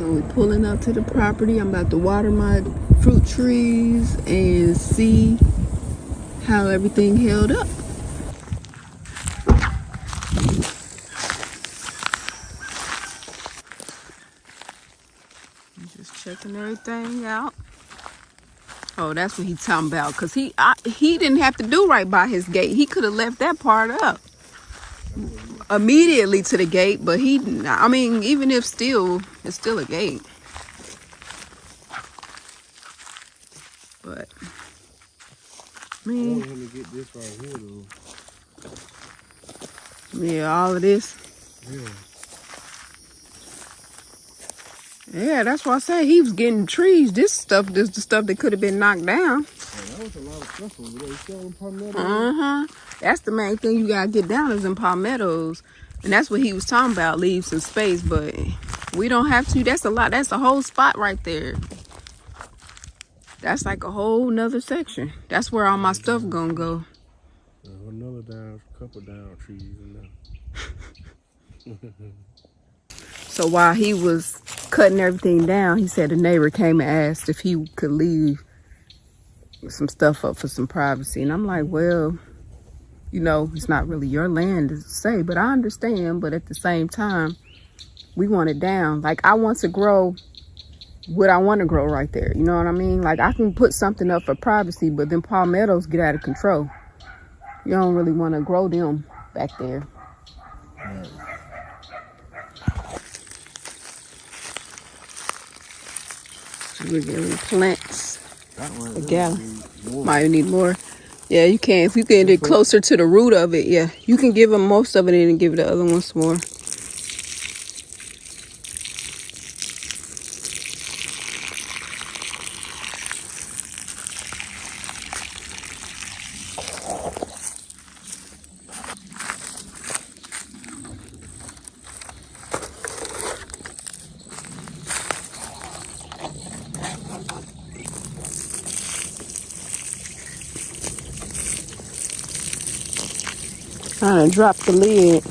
So we're pulling up to the property. I'm about to water my fruit trees and see how everything held up. I'm just checking everything out. Oh, that's what he's talking about. Cause he didn't have to do right by his gate. He could have left that part up immediately to the gate, but I mean, even if still, it's still a gate. But I want him to get this right here though. Yeah, all of this. Yeah. Yeah, that's why I say he was getting trees. This is the stuff that could have been knocked down. Oh, that was a lot of stuff over there. You selling palmettos? That's the main thing you gotta get down is in palmettos. And that's what he was talking about, leave some space, but we don't have to. That's a lot. That's a whole spot right there. That's like a whole nother section. That's where all my stuff gonna go. Another couple down trees in there. So while he was cutting everything down, he said a neighbor came and asked if he could leave some stuff up for some privacy. And I'm like, well, you know, it's not really your land to say, but I understand. But at the same time, we want it down. Like, I want to grow what I want to grow right there. You know what I mean? Like, I can put something up for privacy, but then palmettos get out of control. You don't really want to grow them back there. Right. We're getting plants. A gallon. Might need more. Yeah, you can. If you can get closer to the root of it, yeah. You can give them most of it and give the other ones more. I done dropped the lid.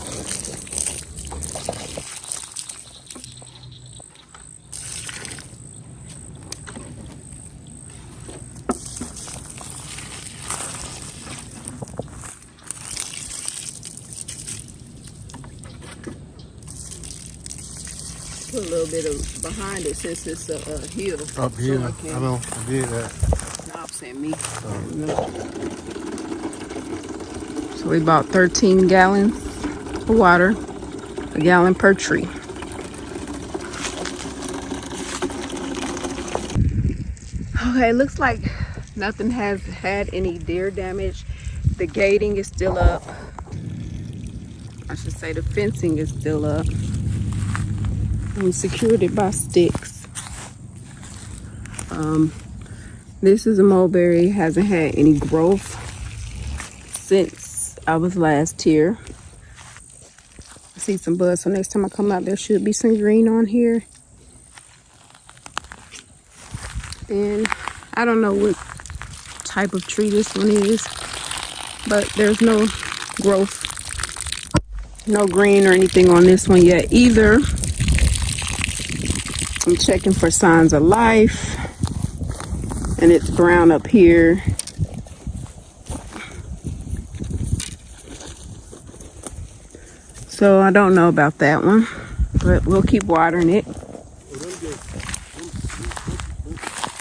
Put a little bit of behind it since it's a hill. Up here, so I know, I did that. No, I'm saying me. So we bought 13 gallons of water, a gallon per tree. Okay, looks like nothing has had any deer damage. The gating is still up. I should say the fencing is still up. We secured it by sticks. This is a mulberry, hasn't had any growth since I was last here. I see some buds, so next time I come out there should be some green on here. And I don't know what type of tree this one is, but there's no growth, no green or anything on this one yet either. I'm checking for signs of life, and it's brown up here. So I don't know about that one, but we'll keep watering it.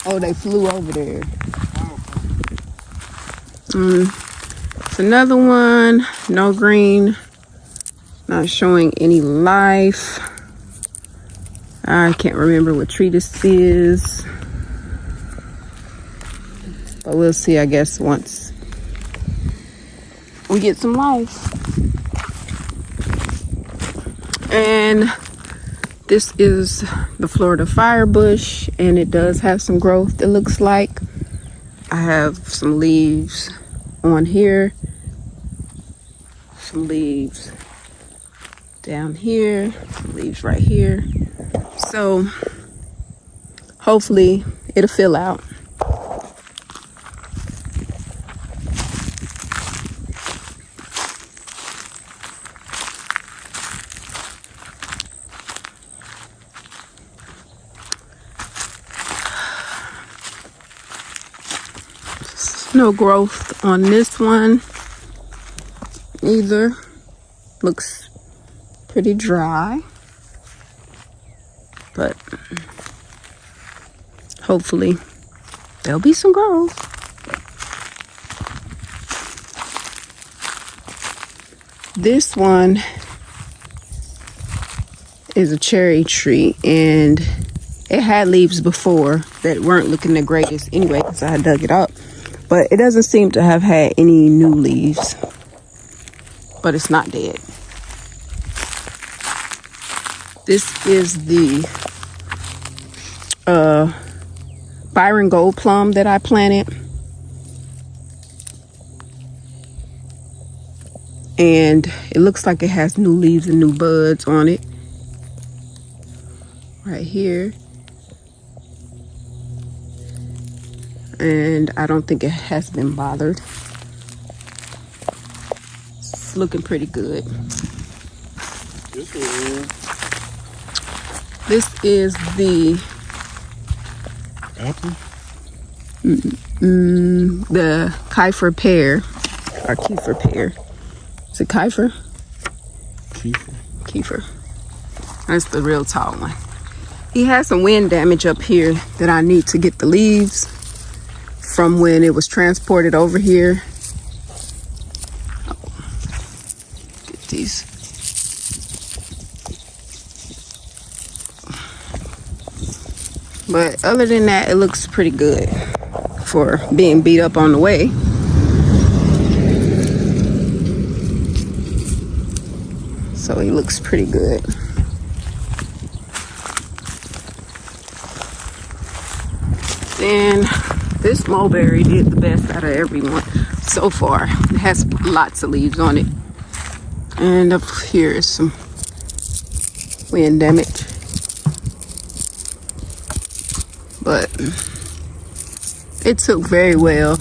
Oh, they flew over there. It's another one, no green, not showing any life. I can't remember what tree this is, but we'll see, I guess, once we get some life. And this is the Florida firebush, and it does have some growth, it looks like. I have some leaves on here, some leaves down here, some leaves right here. So hopefully it'll fill out. No growth on this one either. Looks pretty dry, but hopefully there'll be some growth. This one is a cherry tree, and it had leaves before that weren't looking the greatest anyway because I had dug it up, but it doesn't seem to have had any new leaves, but it's not dead. This is the Byron Gold Plum that I planted, and it looks like it has new leaves and new buds on it right here, and I don't think it has been bothered. It's looking pretty good. This is the apple. The Kiefer pear, or Kiefer pear. Is it Kiefer? Kiefer. That's the real tall one. He has some wind damage up here that I need to get the leaves from when it was transported over here. Oh, get these. But other than that, it looks pretty good for being beat up on the way. So he looks pretty good. Then this mulberry did the best out of everyone so far. It has lots of leaves on it. And up here is some wind damage. But it took very well.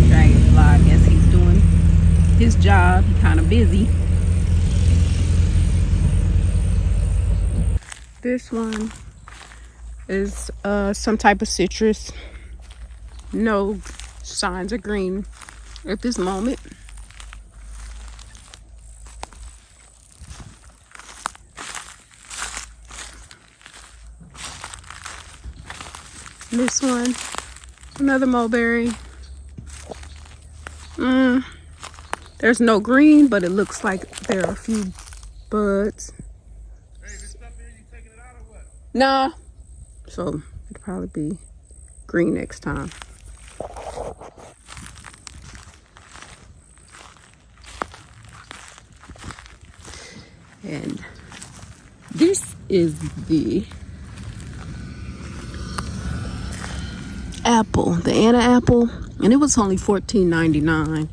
Dragonfly, I guess he's doing his job. He's kind of busy. This one is some type of citrus. No signs of green at this moment. This one, another mulberry. There's no green, but it looks like there are a few buds. Hey, this stuff here, you taking it out or what? Nah. So it'll probably be green next time. And this is the apple, the Anna apple, and it was only $14.99.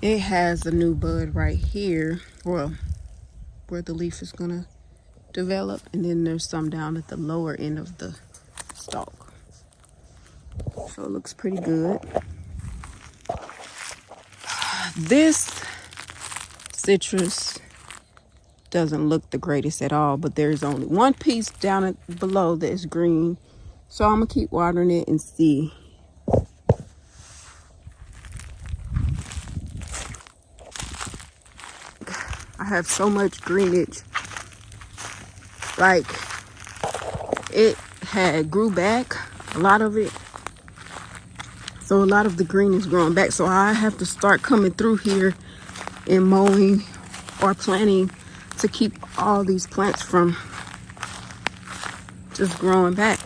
It has a new bud right here, well, where the leaf is gonna develop, and then there's some down at the lower end of the stalk. So it looks pretty good. This citrus doesn't look the greatest at all, but there's only one piece down below that is green. So I'm gonna keep watering it and see. I have so much greenage. Like, it had grew back, a lot of it. So a lot of the green is growing back. So I have to start coming through here and mowing or planting to keep all these plants from just growing back.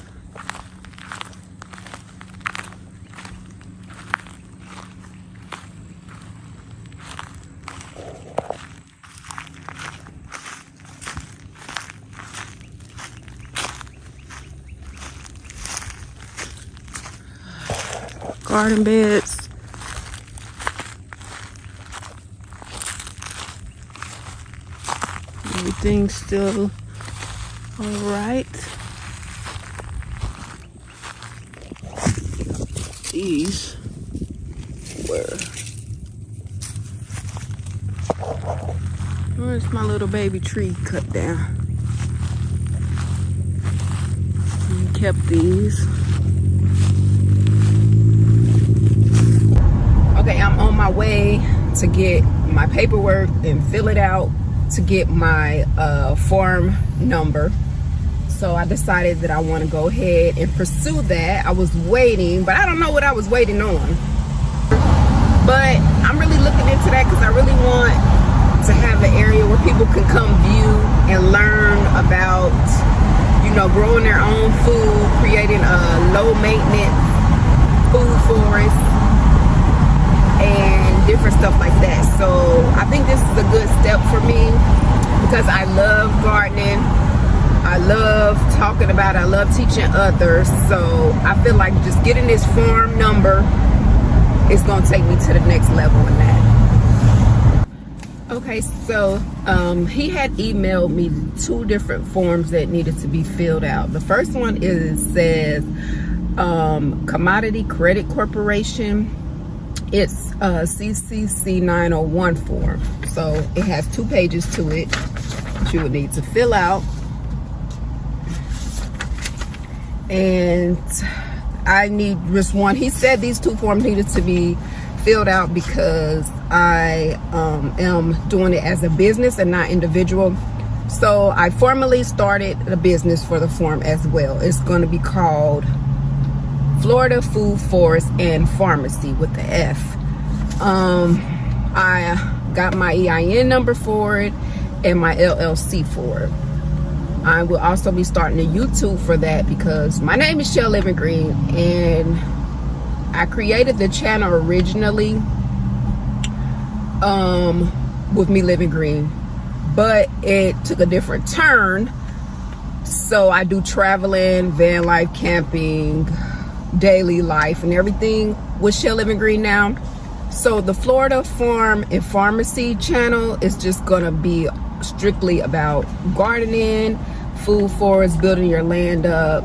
Garden beds. Everything's still all right. These were. Where's my little baby tree cut down? kept these. Okay, I'm on my way to get my paperwork and fill it out to get my farm number. So I decided that I want to go ahead and pursue that. I was waiting, but I don't know what I was waiting on. But I'm really looking into that because I really want to have an area where people can come view and learn about, you know, growing their own food, creating a low maintenance food forest and different stuff like that. So I think this is a good step for me because I love gardening. I love talking about it. I love teaching others. So I feel like just getting this farm number is going to take me to the next level in that. Okay, so he had emailed me 2 different forms that needed to be filled out. The first one says Commodity Credit Corporation. It's CCC 901 form. So it has 2 pages to it that you would need to fill out. And I need just one. He said these 2 forms needed to be filled out because I am doing it as a business and not individual. So I formally started a business for the farm as well. It's going to be called Florida Food Forest and Pharmacy with the F. I got my EIN number for it and my LLC for it. I will also be starting a YouTube for that because my name is Shell Living Green, and I created the channel originally with me living green, but it took a different turn. So I do traveling, van life, camping, daily life, and everything with Shell Living Green now. So the Florida Farm and Pharmacy channel is just gonna be strictly about gardening, food forests, building your land up,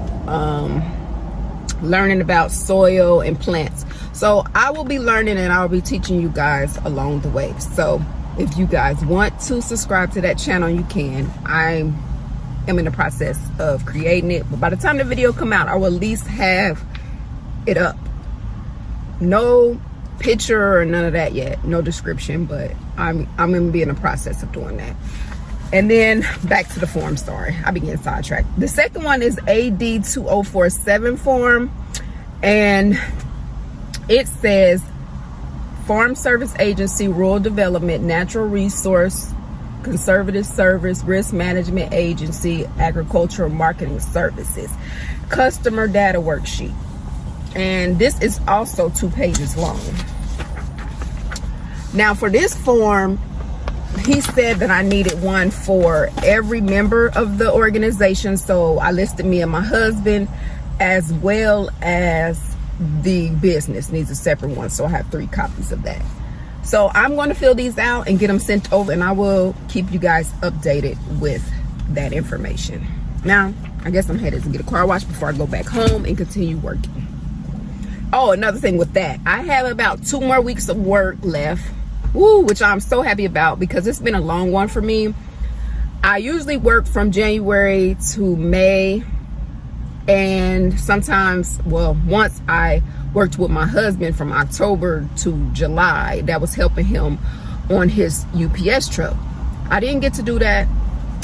learning about soil and plants. So I will be learning and I'll be teaching you guys along the way. So if you guys want to subscribe to that channel, you can. I am in the process of creating it, but by the time the video come out, I will at least have it up. No picture or none of that yet, no description, but I'm gonna be in the process of doing that. And then back to the form, sorry, I began sidetracked. The second one is AD 2047 form, and it says Farm Service Agency, Rural Development, Natural Resource, Conservative Service, Risk Management Agency, Agricultural Marketing Services, Customer Data Worksheet. And this is also 2 pages long. Now for this form, he said that I needed one for every member of the organization. So I listed me and my husband, as well as the business needs a separate one. So I have 3 copies of that. So I'm going to fill these out and get them sent over, and I will keep you guys updated with that information. Now, I guess I'm headed to get a car wash before I go back home and continue working. Oh, another thing with that, I have about 2 more weeks of work left. Woo, which I'm so happy about because it's been a long one for me. I usually work from January to May, and sometimes, well, once I worked with my husband from October to July. That was helping him on his UPS truck. I didn't get to do that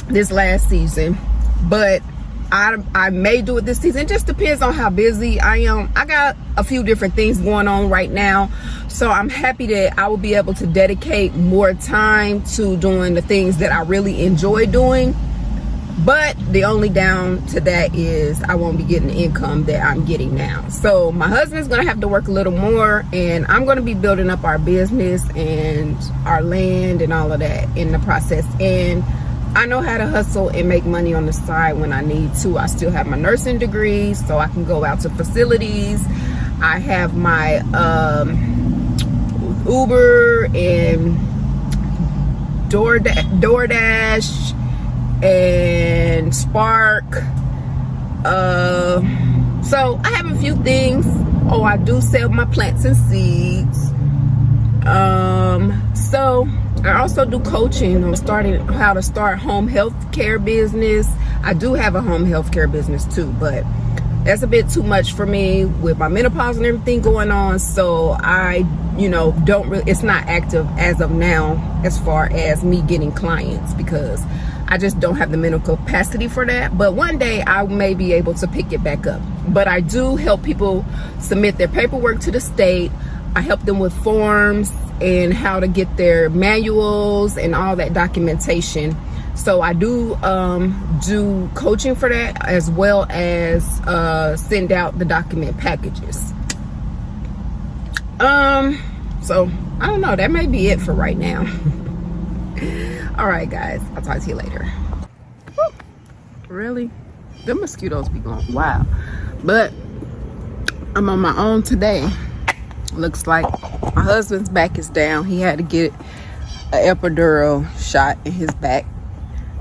this last season, but I may do it this season. It just depends on how busy I am. I got a few different things going on right now, so I'm happy that I will be able to dedicate more time to doing the things that I really enjoy doing. But the only down to that is I won't be getting the income that I'm getting now. So my husband's gonna have to work a little more, and I'm gonna be building up our business and our land and all of that in the process. And I know how to hustle and make money on the side when I need to. I still have my nursing degree, so I can go out to facilities. I have my Uber and DoorDash and Spark. So I have a few things. Oh, I do sell my plants and seeds. So I also do coaching on starting how to start home health care business. I do have a home health care business too, but that's a bit too much for me with my menopause and everything going on. So I, don't really, it's not active as of now as far as me getting clients, because I just don't have the mental capacity for that. But one day I may be able to pick it back up. But I do help people submit their paperwork to the state. I help them with forms and how to get their manuals and all that documentation. So I do do coaching for that, as well as send out the document packages. So I don't know, that may be it for right now. All right, guys, I'll talk to you later. Woo. Really? The mosquitoes be going wild. But I'm on my own today. Looks like my husband's back is down. He had to get an epidural shot in his back.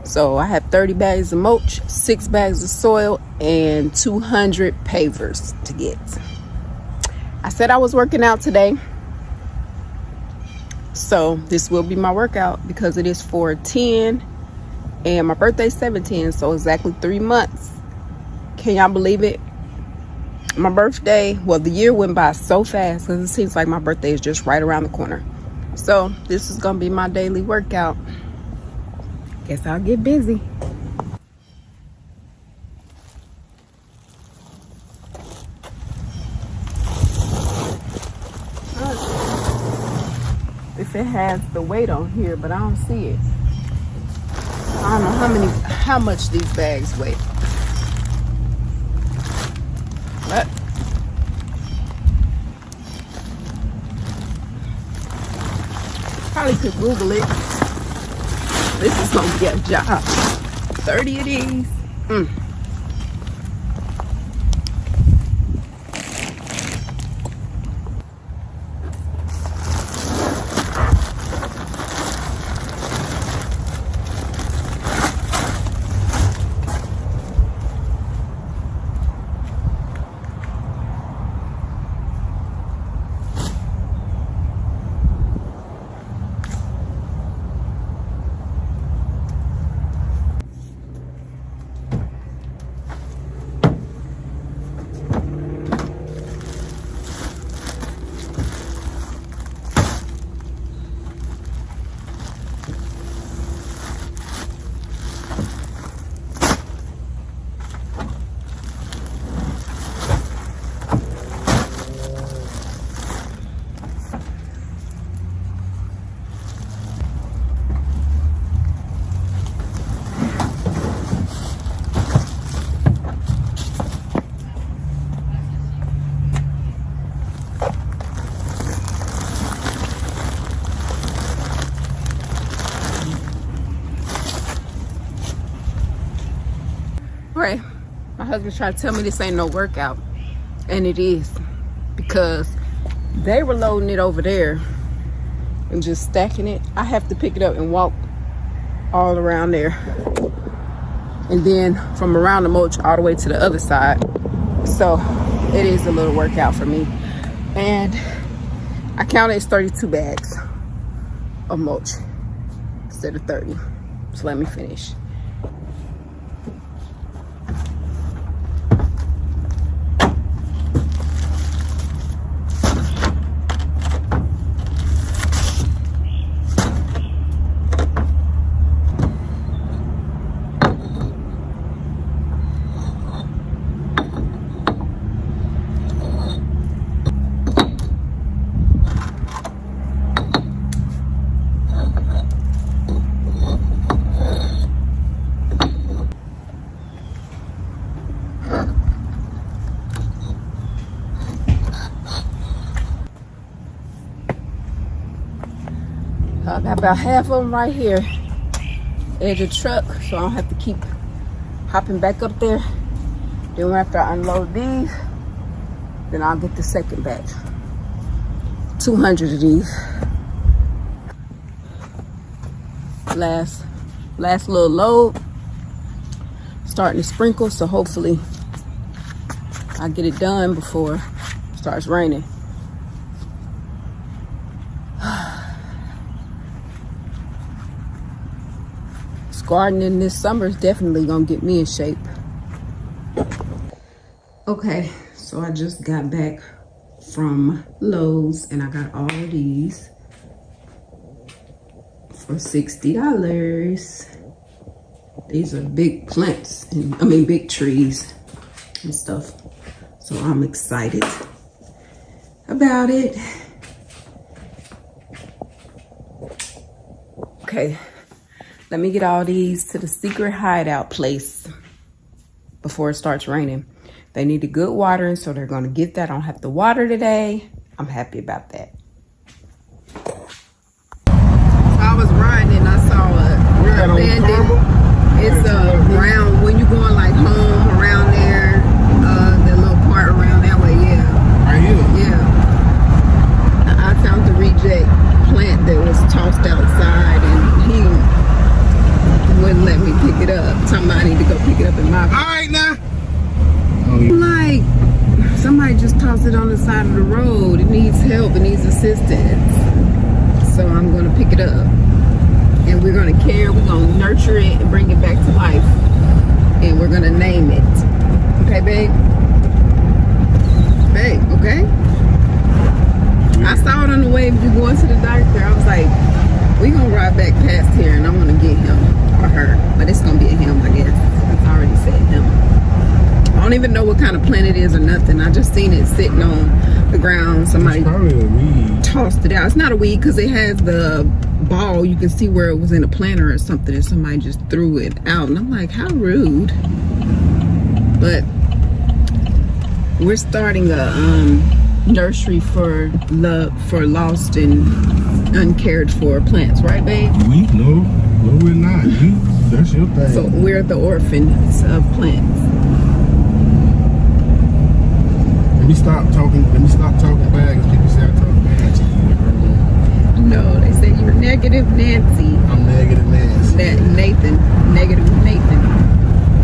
So I have 30 bags of mulch, 6 bags of soil, and 200 pavers to get. I said I was working out today. So this will be my workout because it is 4/10 and my birthday's 17, so exactly 3 months. Can y'all believe it? My birthday, well, the year went by so fast because it seems like my birthday is just right around the corner. So this is gonna be my daily workout. Guess I'll get busy. If it has the weight on here, but I don't see it. I don't know how much these bags weigh. But probably could Google it. This is gonna be a job. 30 of these. Right. My husband's trying to tell me this ain't no workout. And it is. Because they were loading it over there and just stacking it. I have to pick it up and walk all around there. And then from around the mulch all the way to the other side. So it is a little workout for me. And I counted it's 32 bags of mulch instead of 30. So let me finish. I got about half of them right here at the truck, so I don't have to keep hopping back up there. Then after I unload these, then I'll get the second batch. 200 of these. Last little load. Starting to sprinkle, so hopefully I get it done before it starts raining. Gardening this summer is definitely gonna get me in shape. Okay, so I just got back from Lowe's and I got all of these for $60. These are big plants, and I mean big trees and stuff. So I'm excited about it. Okay, let me get all these to the secret hideout place before it starts raining. They needed good watering, so they're gonna get that. I don't have to water today. I'm happy about that. So I was riding and I saw a abandoned, it's a round, when you're going like home around there, the little part around that way, yeah. Right here. Yeah. I found the reject plant that was tossed outside and he wouldn't let me pick it up. Somebody need to go pick it up in my car. All right now. Like, somebody just tossed it on the side of the road. It needs help, it needs assistance. So I'm gonna pick it up. And we're gonna care, we're gonna nurture it and bring it back to life. And we're gonna name it. Okay, babe? Babe, okay? I saw it on the way you going to the doctor. I was like, we gonna ride back past here and I'm gonna get him or her. But it's gonna be a him, I guess. It's already said him. I don't even know what kind of plant it is or nothing. I just seen it sitting on the ground. Somebody Probably a weed. tossed it out. It's not a weed because it has the ball. You can see where it was in a planter or something and somebody just threw it out. And I'm like, how rude. But we're starting a nursery for lost and uncared for plants, right, babe? We? No, we're not. That's your thing. So we're the orphans of plants. Let me stop talking bad because people say I talk bad to you. No, they say you're negative Nancy. I'm negative Nancy. Nathan. Negative Nathan.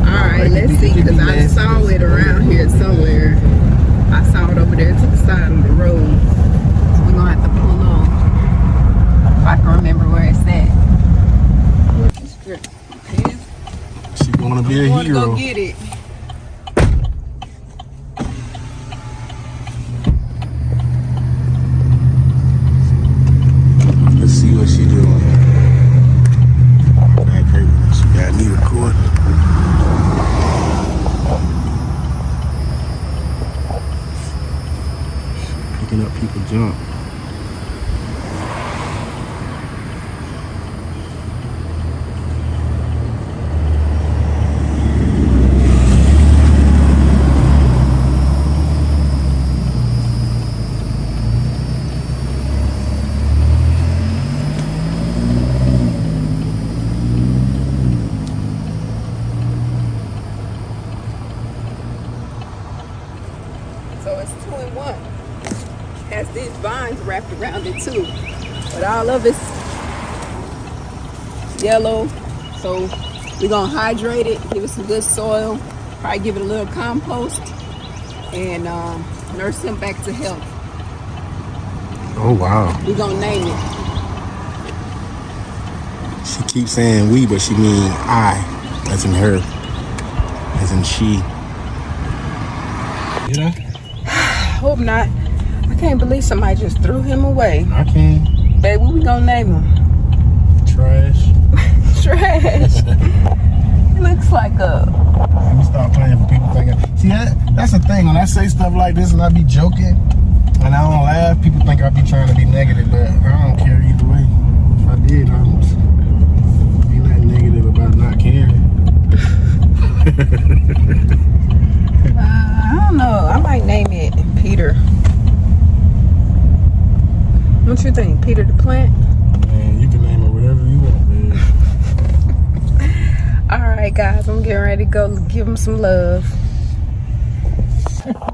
Alright, let's see, because I saw it around here somewhere. I saw it over there to the side of the road. So we're going to have to pull on. If I can remember where it's at. Where's this girl? Okay. She want to be a I want to hero. go get it. Let's see what she doing. Back her, she got me recording. Picking up people junk. So it's 2-in-1. Has these vines wrapped around it too. But all of it's yellow. So we're gonna hydrate it, give it some good soil, probably give it a little compost, and nurse him back to health. Oh wow. We're gonna name it. She keeps saying we, but she mean I, as in her, as in she. You know? Hope not. I can't believe somebody just threw him away. I can. Babe, what we gonna name him? Trash. Trash. He looks like a... Let me start playing for people thinking. See, that's the thing. When I say stuff like this and I be joking and I don't laugh, people think I be trying to be negative, but I don't care either way. If I did, I would be not negative about not caring. I don't know. I might name it Peter. What you think? Peter the plant? Man, you can name it whatever you want, man. Alright guys, I'm getting ready to go give him some love.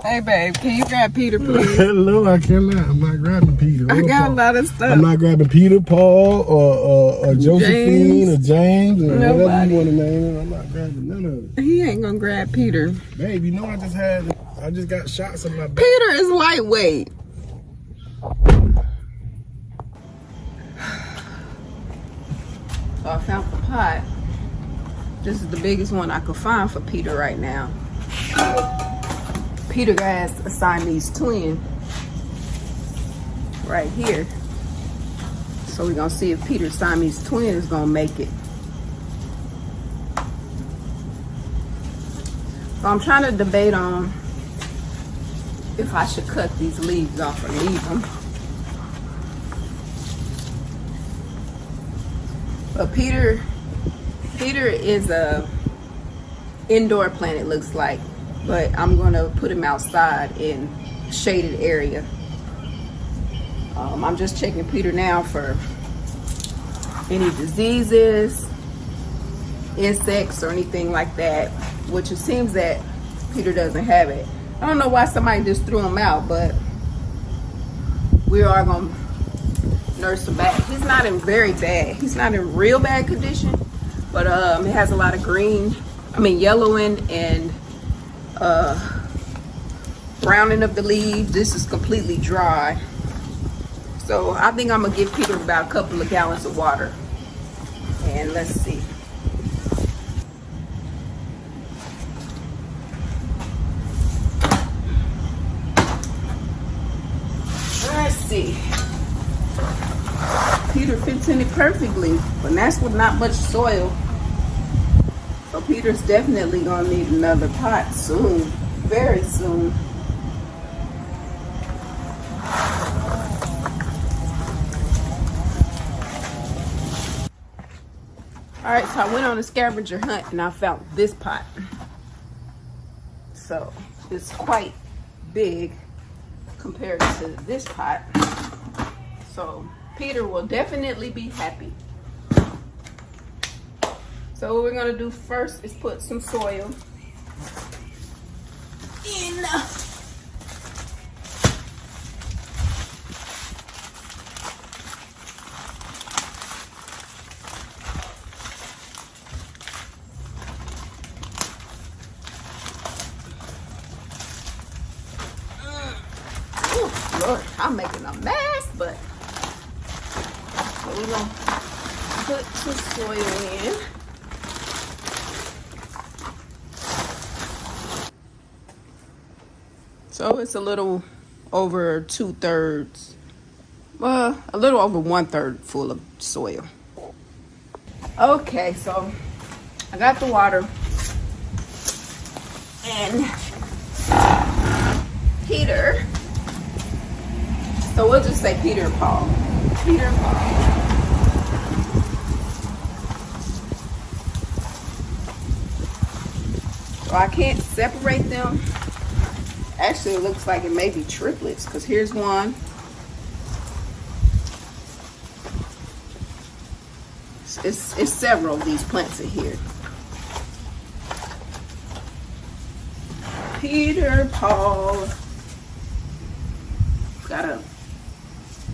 Hey babe, can you grab Peter please? Hello, I cannot. I'm not grabbing Peter. I got a lot of stuff. I'm not grabbing Peter, Paul, or Josephine, James. or James, or whatever Nobody. you want to name it. I'm not grabbing none of it. He ain't gonna grab Peter. Babe, you know I just got shots in my back. Peter is lightweight. So I found the pot. This is the biggest one I could find for Peter right now. Peter has a Siamese twin right here. So we're gonna see if Peter's Siamese twin is gonna make it. So I'm trying to debate on if I should cut these leaves off or leave them. But Peter is a indoor plant, it looks like. But I'm gonna put him outside in a shaded area. I'm just checking Peter now for any diseases, insects, or anything like that, which it seems that Peter doesn't have it. I don't know why somebody just threw him out, but we are gonna nurse him back. He's not in he's not in real bad condition, but it has a lot of yellowing and browning of the leaves. This is completely dry. So I think I'm gonna give Peter about a couple of gallons of water. And let's see. Let's see. Peter fits in it perfectly, but that's with not much soil. So Peter's definitely gonna need another pot soon, very soon. All right, so I went on a scavenger hunt and I found this pot. So it's quite big compared to this pot. So Peter will definitely be happy. So what we're gonna do first is put some soil in. Lord, I'm making a mess, but we're gonna put some soil in. So it's a little over 2/3, a little over 1/3 full of soil. Okay, so I got the water, and Peter. So we'll just say Peter and Paul. Peter and Paul. So I can't separate them. Actually, it looks like it may be triplets, because here's one. It's several of these plants in here. Peter, Paul. Got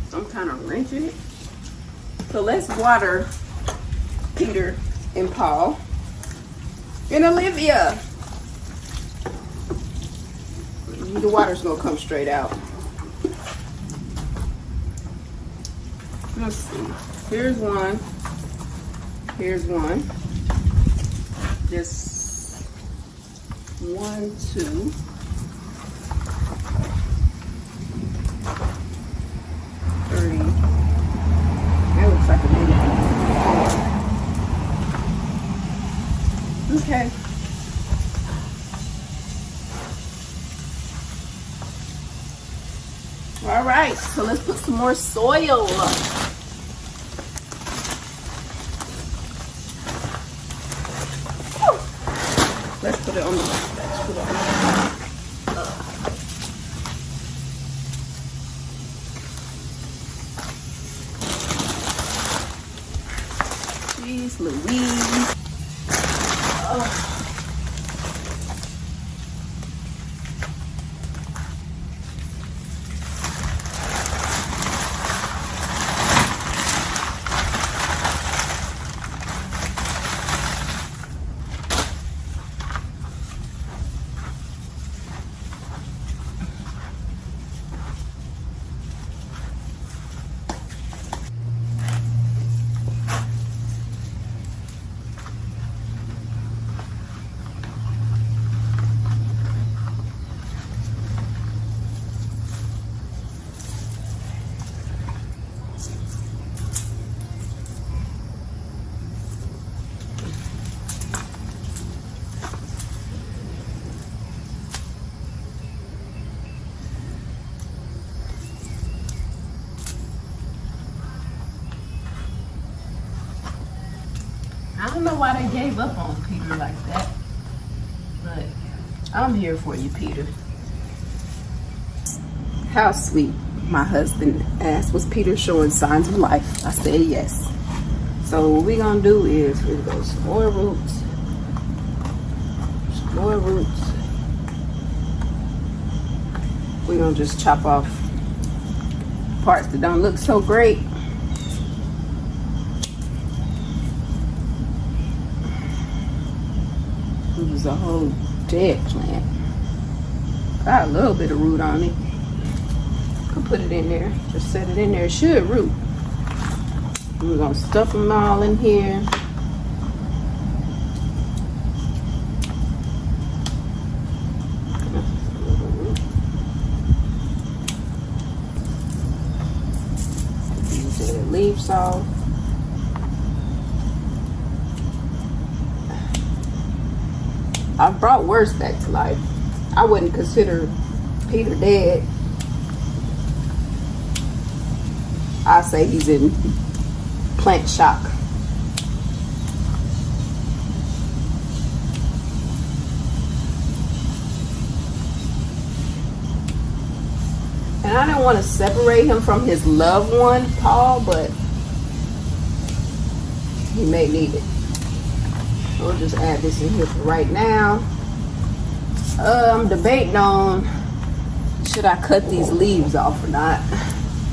some kind of wrench in it. So let's water Peter and Paul and Olivia. The water's gonna come straight out. Let's see. Here's one. Here's one. Just 1, 2. 30. That looks like a baby. Okay. All right, so let's put some more soil. Let's put it on the Jeez Louise. Oh. I don't know why they gave up on Peter like that, but I'm here for you, Peter. How sweet. My husband asked, was Peter showing signs of life? I said yes. So what we're gonna do is we're gonna go some more roots. Some more roots. We're gonna just chop off parts that don't look so great. This is a whole dead plant. Got a little bit of root on it. Could put it in there. Just set it in there. It should root. We're gonna stuff them all in here. These leaves off. I brought worse back to life. I wouldn't consider Peter dead. I say he's in plant shock. And I didn't want to separate him from his loved one, Paul, but he may need it. We'll just add this in here for right now. I'm debating on should I cut these leaves off or not.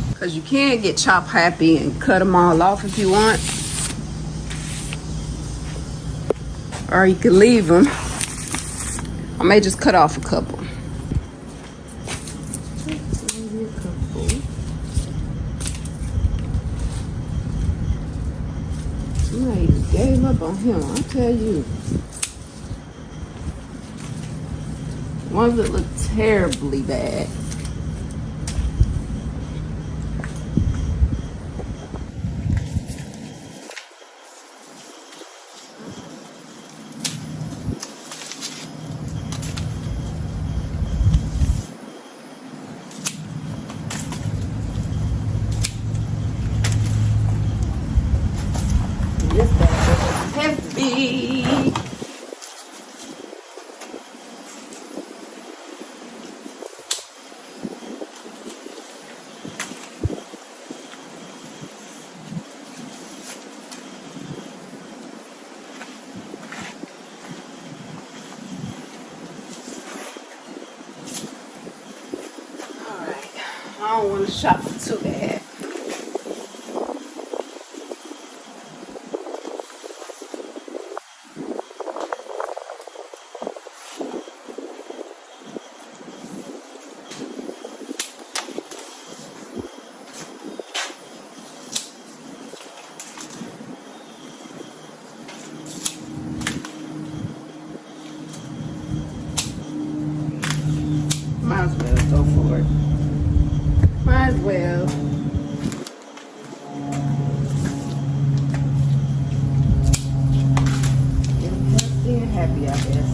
Because you can get chop happy and cut them all off if you want. Or you can leave them. I may just cut off a couple. Maybe a couple. Somebody just gave up on him, I tell you. Ones that look terribly bad. This bag is heavy. I don't want to shop too bad. Might as well go for it. Might as well. Being happy, I guess.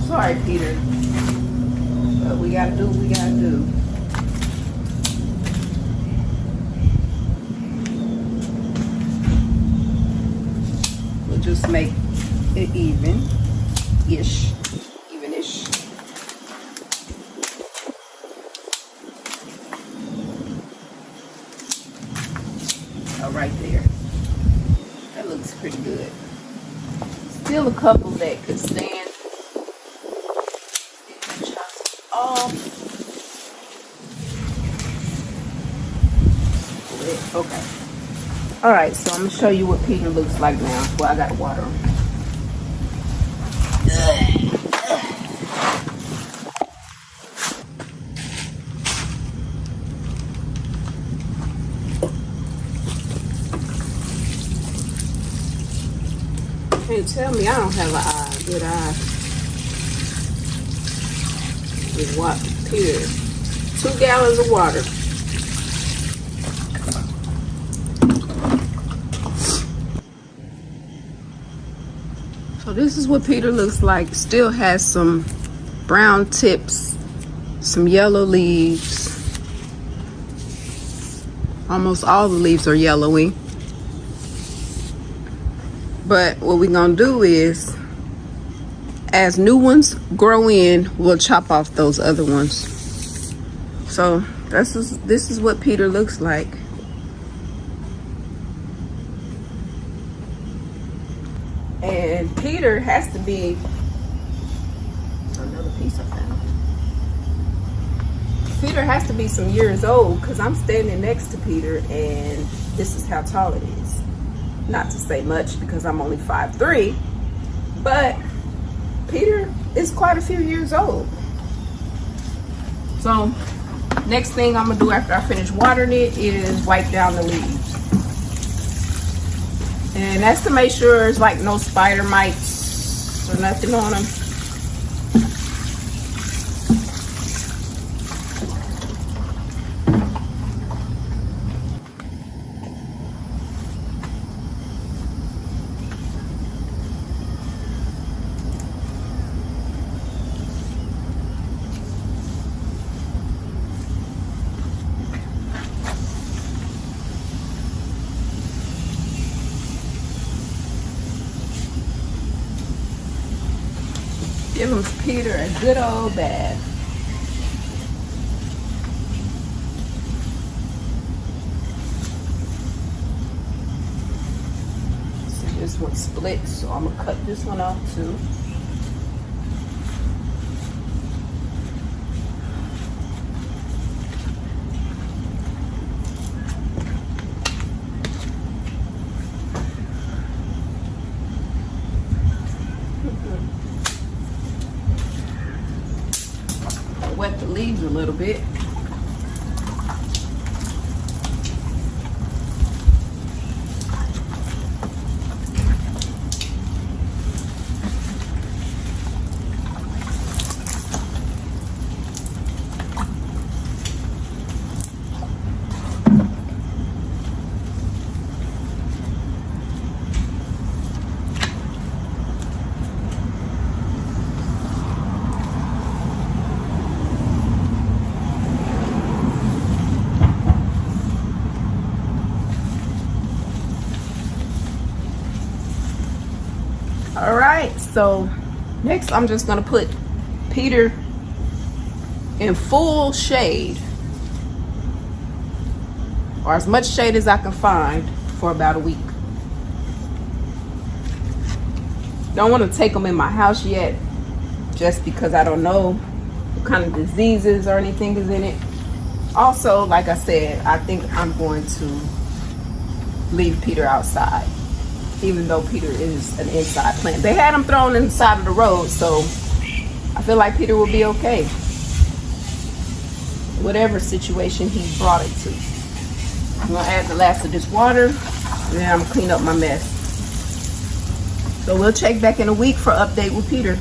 Sorry, Peter. But we gotta do what we gotta do. We'll just make it even-ish. Even-ish. Right there. That looks pretty good. Still a couple that could stand. Oh. Okay. All right, so I'm gonna show you what Peter looks like now. Well, I got water on. Can't tell me I don't have a good eye. With what? Peter. 2 gallons of water. So this is what Peter looks like. Still has some brown tips, some yellow leaves. Almost all the leaves are yellowy. But what we're gonna do is, as new ones grow in, we'll chop off those other ones. So this is what Peter looks like. And Peter has to be another piece I found. Peter has to be some years old because I'm standing next to Peter and this is how tall it is. Not to say much because I'm only 5'3", but Peter is quite a few years old. So next thing I'm gonna do after I finish watering it is wipe down the leaves. And that's to make sure there's like no spider mites or nothing on them. Give him Peter a good old bath. See, this one split, so I'm gonna cut this one off too. Wet the leaves a little bit. All right, so next I'm just gonna put Peter in full shade, or as much shade as I can find, for about a week. Don't want to take them in my house yet, just because I don't know what kind of diseases or anything is in it. Also, like I said, I think I'm going to leave Peter outside, even though Peter is an inside plant. They had him thrown inside of the road, so I feel like Peter will be okay, whatever situation he brought it to. I'm gonna add the last of this water, and then I'm gonna clean up my mess. So we'll check back in a week for update with Peter.